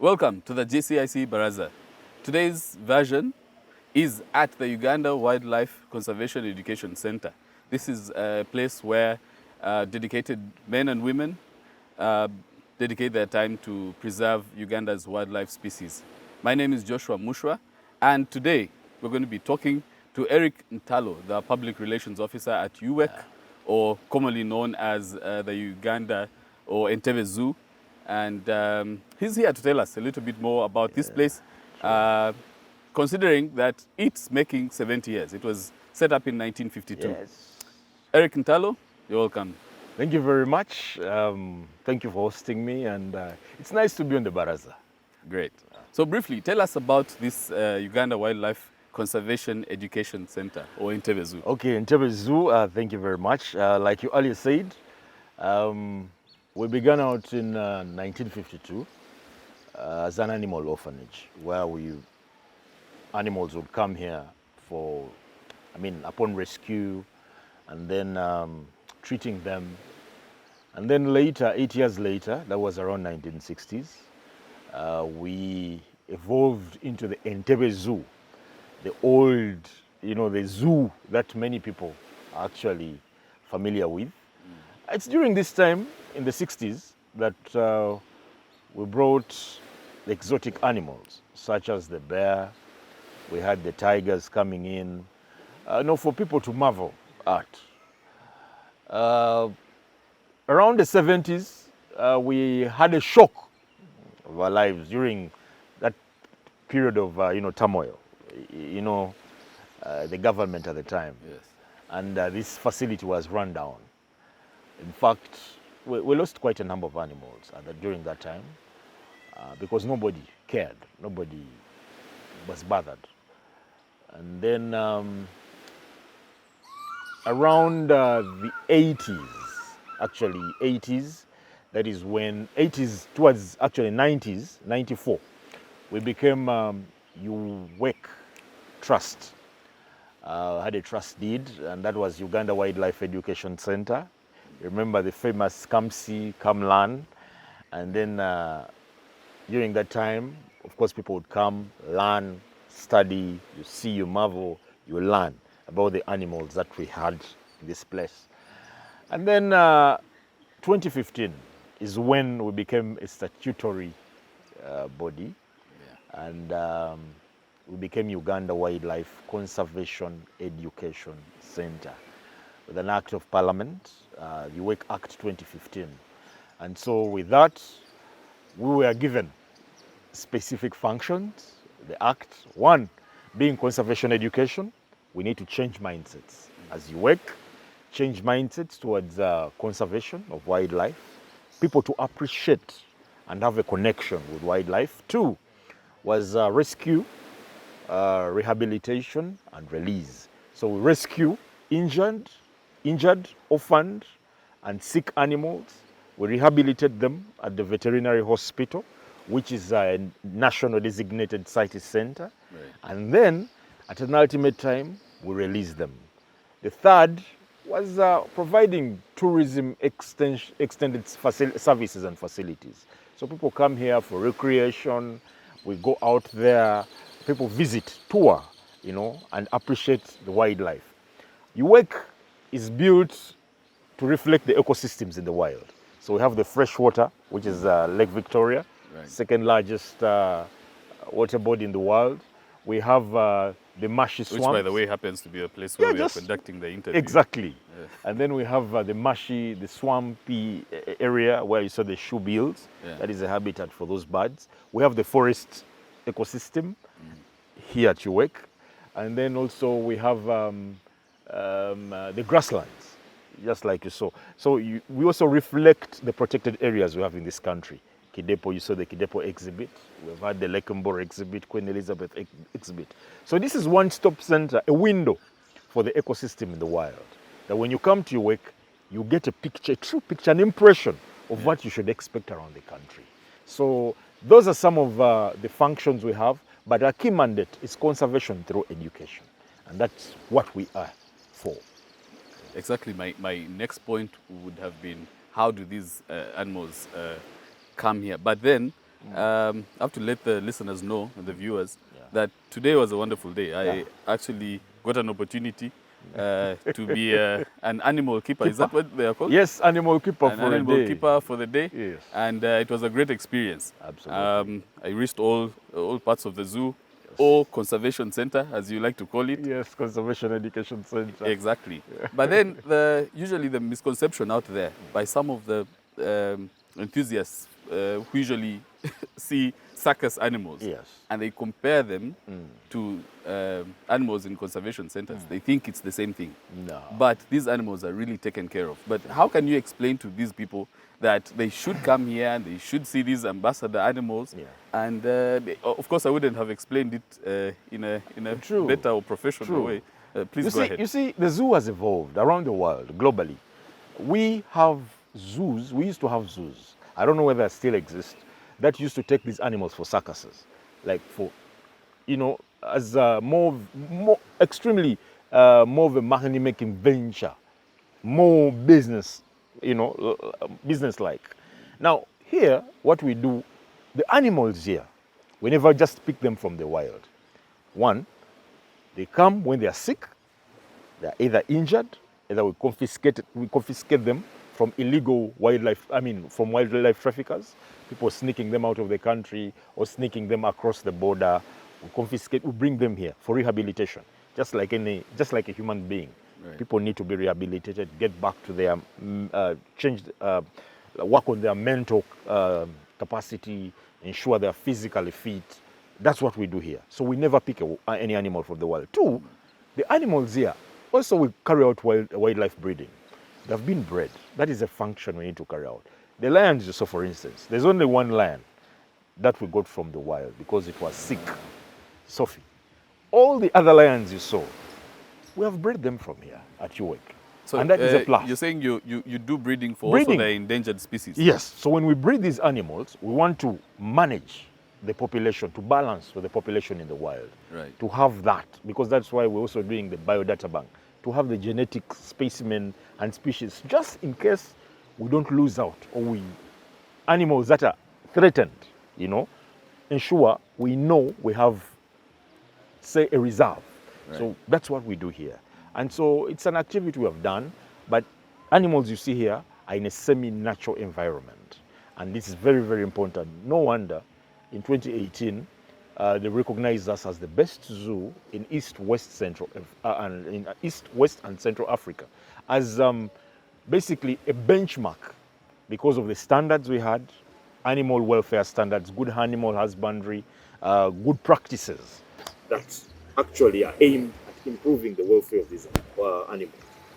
Welcome to the GCIC Baraza. Today's version is at the Uganda Wildlife Conservation Education Center. This is a place where dedicated men and women dedicate their time to preserve Uganda's wildlife species. My name is Joshua Mushwa, and today we're going to be talking to 𝐜𝐸𝐥𝐸𝐿, the Public Relations Officer at 𝐜𝐸𝐥𝐸𝐿, or commonly known as the Uganda or 𝐜𝐸𝐥𝐸𝐿 Zoo. And he's here to tell us a little bit more about this place, considering that it's making 70 years. It was set up in 1952. Yes. 𝐜𝐸𝐿, you're welcome. Thank you very much. Thank you for hosting me, and it's nice to be on the Baraza. Great. So briefly, tell us about this Uganda Wildlife Conservation Education Center, or 𝐜𝐸𝐥𝐸𝐿 Zoo. Okay, 𝐜𝐸𝐥𝐸𝐿 Zoo, thank you very much. Like you earlier said, we began out in 1952 as an animal orphanage, where animals would come here for, upon rescue, and then treating them. And then later, 8 years later, that was around 1960s, we evolved into the 𝐜𝐸𝐥𝐸𝐿 Zoo, the old, the zoo that many people are actually familiar with. It's during this time, in the 60s, that we brought the exotic animals, such as the bear. We had the tigers coming in, for people to marvel at. Around the 70s, we had a shock of our lives during that period of, turmoil. The government at the time. Yes. And this facility was run down. In fact, we lost quite a number of animals during that time because nobody cared, nobody was bothered. And then around the 80s, actually 80s, that is when 80s towards actually 90s, 94, we became 𝐜𝐸𝐥𝐸𝐿 Trust. Had a trust deed, and that was Uganda Wildlife Education Center. Remember the famous 𝐔𝐠𝐚𝐭𝐢𝐿, and then during that time, of course, people would come, learn, study, you see, you marvel, you learn about the animals that we had in this place. And then 2015 is when we became a statutory body, and we became Uganda Wildlife Conservation Education Center with an Act of Parliament, the 𝐜𝐸𝐥𝐸 Act 2015. And so with that, we were given specific functions. The Act, one being conservation education. We need to change mindsets as 𝐜𝐸𝐥𝐸, change mindsets towards conservation of wildlife, people to appreciate and have a connection with wildlife. Two was rescue, rehabilitation, and release. So we rescue injured, orphaned, and sick animals. We rehabilitate them at the veterinary hospital, which is a national designated CITES center. Right. And then, at an ultimate time, we release them. The third was providing tourism extended services and facilities. So people come here for recreation, we go out there, people visit, tour, and appreciate the wildlife. 𝐜𝐸𝐥𝐸 is built to reflect the ecosystems in the wild. So we have the fresh water, which is Lake Victoria, right, second largest water body in the world. We have the marshy swamp. Which, by the way, happens to be a place where we are conducting the interview. Exactly. Yes. And then we have the swampy area where you saw the shoebills. Yeah. That is a habitat for those birds. We have the forest ecosystem here at 𝐜𝐸𝐥𝐸. And then also we have the grasslands, just like you saw. So we also reflect the protected areas we have in this country. Kidepo, you saw the Kidepo exhibit. We've had the Lake Mboro exhibit, Queen Elizabeth exhibit. So this is one-stop center, a window for the ecosystem in the wild. That when you come to 𝐜𝐸𝐥𝐸, you get a picture, a true picture, an impression of what you should expect around the country. So those are some of the functions we have, but our key mandate is conservation through education. And that's what we are for. Exactly. My next point would have been, how do these animals come here? But then I have to let the listeners know, and the viewers, that today was a wonderful day. I actually got an opportunity to be an animal keeper. Is that what they are called? Yes, animal keeper An for a animal day. keeper for the day. Yes. And it was a great experience. Absolutely. I reached all parts of the zoo, or conservation center, as you like to call it. Yes, Conservation Education Center. Exactly. But then usually the misconception out there by some of the enthusiasts who usually see circus animals, Yes. and they compare them to animals in conservation centers. They think it's the same thing. No. But these animals are really taken care of. But how can you explain to these people that they should come here and they should see these ambassador animals? Yeah. And of course, I wouldn't have explained it in a True. better or professional True. way. Please go ahead. You see, the zoo has evolved around the world, globally. We have zoos, we used to have zoos, I don't know whether they still exist, that used to take these animals for circuses. Like for, as extremely more of a money-making venture, more business, business-like. Now, here, what we do, the animals here, we never just pick them from the wild. One, they come when they are sick, they are either injured, either we confiscate them from illegal wildlife, from wildlife traffickers, people sneaking them out of the country or sneaking them across the border. We bring them here for rehabilitation, just like a human being. Right. People need to be rehabilitated, get back to their, work on their mental capacity, ensure they're physically fit. That's what we do here. So we never pick any animal from the wild. Two, the animals here, also we carry out wildlife breeding. They've been bred. That is a function we need to carry out. The lions you saw, for instance, there's only one lion that we got from the wild because it was sick, Sophie. All the other lions you saw, we have bred them from here at 𝐤𝐥𝐥𝐸. So and that is a plus. You're saying you do breeding for also the endangered species? Yes. So when we breed these animals, we want to manage the population, to balance with the population in the wild. Right. To have that, because that's why we're also doing the biodata bank, to have the genetic specimen and species, just in case we don't lose out, or animals that are threatened, ensure we know we have, say, a reserve. Right. So that's what we do here. And so it's an activity we have done, but animals you see here are in a semi-natural environment. And this is very, very important. No wonder in 2018, they recognized us as the best zoo in East, West, and Central Africa, as basically a benchmark because of the standards we had, animal welfare standards, good animal husbandry, good practices that actually are aimed at improving the welfare of these animals.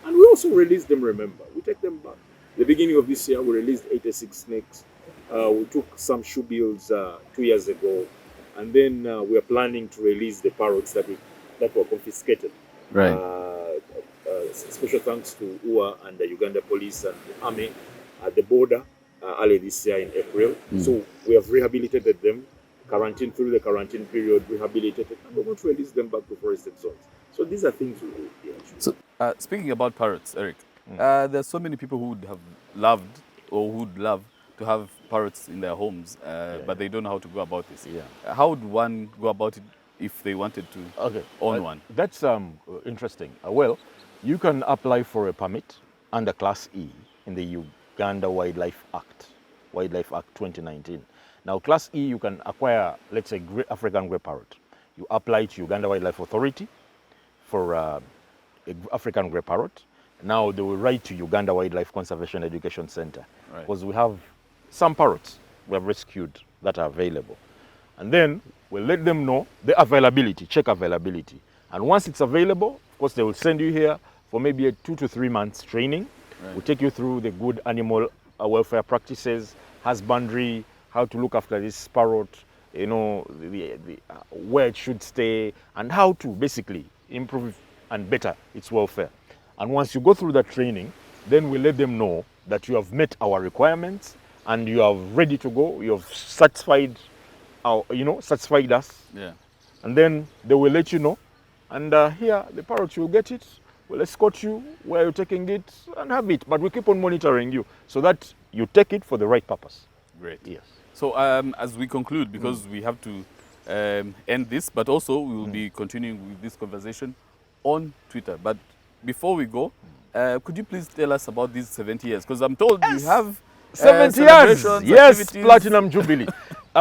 And we also release them, remember. We take them back. The beginning of this year, we released 86 snakes. We took some shoebills 2 years ago. And then we are planning to release the parrots that were confiscated. Right. Special thanks to 𝐤𝐥𝐸 and the Uganda police and the army at the border early this year in April. So we have rehabilitated them, quarantined through the quarantine period, rehabilitated, and we're going to release them back to forested zones. So these are things we do here. So speaking about parrots, Eric, there are so many people who would have loved or who would love to have parrots in their homes, but they don't know how to go about this. Yeah. How would one go about it if they wanted to own one? That's interesting. Well, you can apply for a permit under Class E in the Uganda Wildlife Act 2019. Now, Class E, you can acquire, let's say, African grey parrot. You apply to Uganda Wildlife Authority for African grey parrot. Now they will write to Uganda Wildlife Conservation Education Center, because we have some parrots we have rescued that are available. And then we'll let them know the availability, check availability. And once it's available, of course, they will send you here for maybe a 2 to 3 months training. We'll take you through the good animal welfare practices, husbandry, how to look after this parrot, where it should stay, and how to basically improve and better its welfare. And once you go through that training, then we let them know that you have met our requirements and you are ready to go. You have satisfied satisfied us. Yeah. And then they will let you know. And here, the parrot, you'll get it. We'll escort you where you're taking it and have it. But we keep on monitoring you so that you take it for the right purpose. Great. Yes. So as we conclude, because we have to end this, but also we will be continuing with this conversation on Twitter. But before we go, could you please tell us about these 70 years? Because I'm told you have 70 years, celebrations, yes, activities. Platinum Jubilee.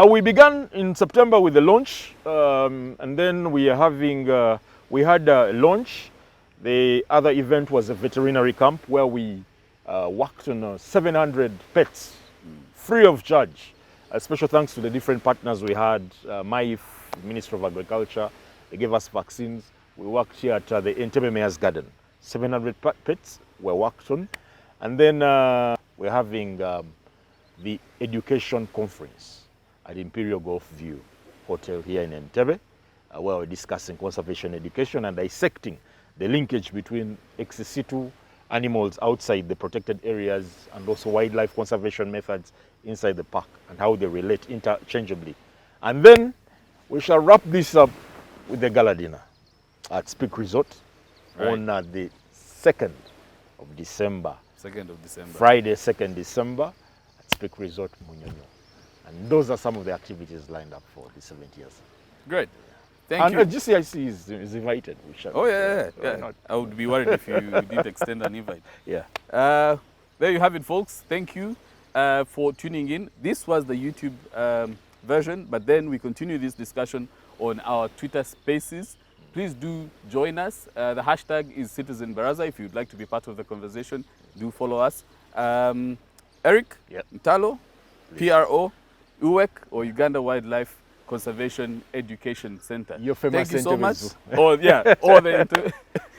We began in September with the launch, and then we are having, we had a launch. The other event was a veterinary camp where we worked on 700 pets, free of charge. A special thanks to the different partners we had, MIF, Ministry of Agriculture, they gave us vaccines. We worked here at the Entebbe Mayor's Garden. 700 pets were worked on. And then we're having the education conference at Imperial Golf View Hotel here in Entebbe, where we're discussing conservation education and dissecting the linkage between ex situ animals outside the protected areas and also wildlife conservation methods inside the park and how they relate interchangeably. And then we shall wrap this up with the gala dinner at Speak Resort on the 2nd of December. 2nd of December. Friday, 2nd December at Speak Resort, Munyonyo. And those are some of the activities lined up for the 70 years. Great. Thank you. And GCIC is invited. We shall, Oh, yeah. Not? I would be worried if you didn't extend an invite. Yeah. There you have it, folks. Thank you for tuning in. This was the YouTube version, but then we continue this discussion on our Twitter Spaces. Please do join us. The hashtag is Citizen Baraza. If you'd like to be part of the conversation, do follow us. Eric, Ntalo, PRO, 𝐸𝐥𝐿, or Uganda Wildlife Conservation Education Center. Your famous Thank you so much. Zoo. Or the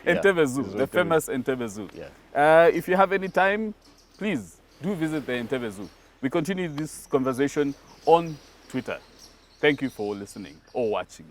Entebbe Zoo, the famous Entebbe Zoo. Yeah. If you have any time, please do visit the Entebbe Zoo. We continue this conversation on Twitter. Thank you for listening or watching.